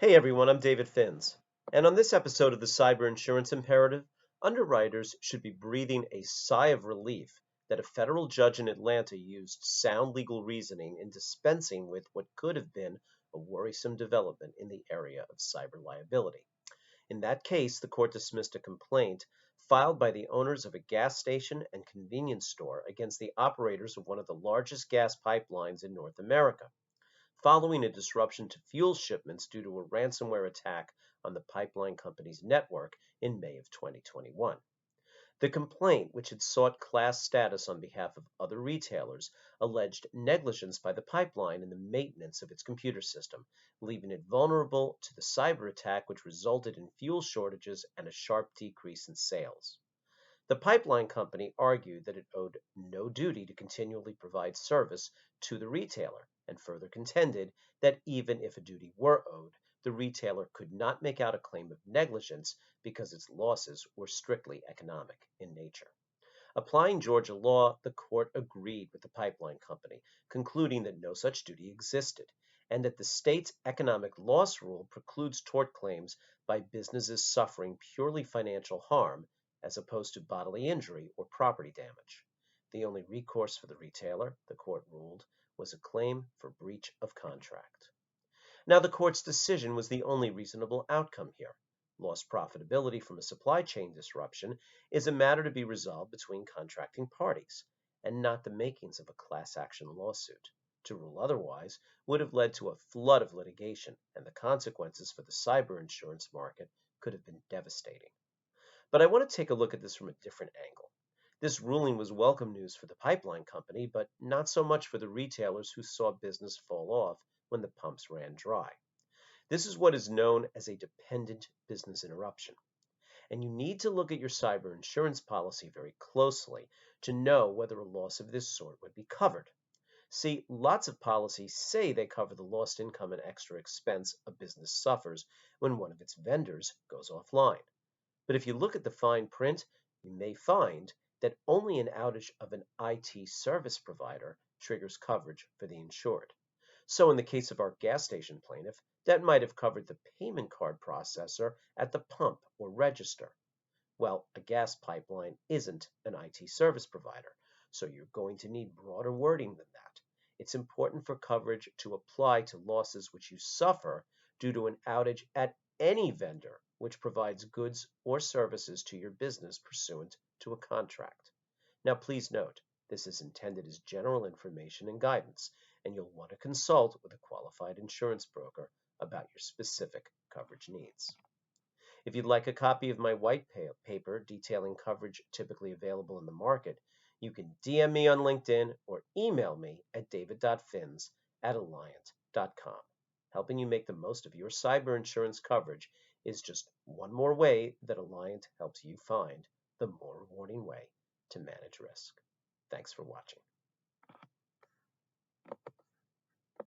Hey everyone, I'm David Finz. And on this episode of the Cyber Insurance Imperative, underwriters should be breathing a sigh of relief that a federal judge in Atlanta used sound legal reasoning in dispensing with what could have been a worrisome development in the area of cyber liability. In that case, the court dismissed a complaint filed by the owners of a gas station and convenience store against the operators of one of the largest gas pipelines in North America, following a disruption to fuel shipments due to a ransomware attack on the pipeline company's network in May of 2021. The complaint, which had sought class status on behalf of other retailers, alleged negligence by the pipeline in the maintenance of its computer system, leaving it vulnerable to the cyber attack, which resulted in fuel shortages and a sharp decrease in sales. The pipeline company argued that it owed no duty to continually provide service to the retailer, and further contended that even if a duty were owed, the retailer could not make out a claim of negligence because its losses were strictly economic in nature. Applying Georgia law, the court agreed with the pipeline company, concluding that no such duty existed, and that the state's economic loss rule precludes tort claims by businesses suffering purely financial harm as opposed to bodily injury or property damage. The only recourse for the retailer, the court ruled, was a claim for breach of contract. Now, the court's decision was the only reasonable outcome here. Lost profitability from a supply chain disruption is a matter to be resolved between contracting parties, and not the makings of a class action lawsuit. To rule otherwise would have led to a flood of litigation, and the consequences for the cyber insurance market could have been devastating. But I want to take a look at this from a different angle. This ruling was welcome news for the pipeline company, but not so much for the retailers who saw business fall off when the pumps ran dry. This is what is known as a dependent business interruption. And you need to look at your cyber insurance policy very closely to know whether a loss of this sort would be covered. See, lots of policies say they cover the lost income and extra expense a business suffers when one of its vendors goes offline. But if you look at the fine print, you may find that only an outage of an IT service provider triggers coverage for the insured. So in the case of our gas station plaintiff, that might have covered the payment card processor at the pump or register. Well, a gas pipeline isn't an IT service provider, so you're going to need broader wording than that. It's important for coverage to apply to losses which you suffer due to an outage at any vendor which provides goods or services to your business pursuant to a contract. Now, please note, this is intended as general information and guidance, and you'll want to consult with a qualified insurance broker about your specific coverage needs. If you'd like a copy of my white paper detailing coverage typically available in the market, you can DM me on LinkedIn or email me at david.finz@alliant.com. Helping you make the most of your cyber insurance coverage is just one more way that Alliant helps you find the more rewarding way to manage risk. Thanks for watching.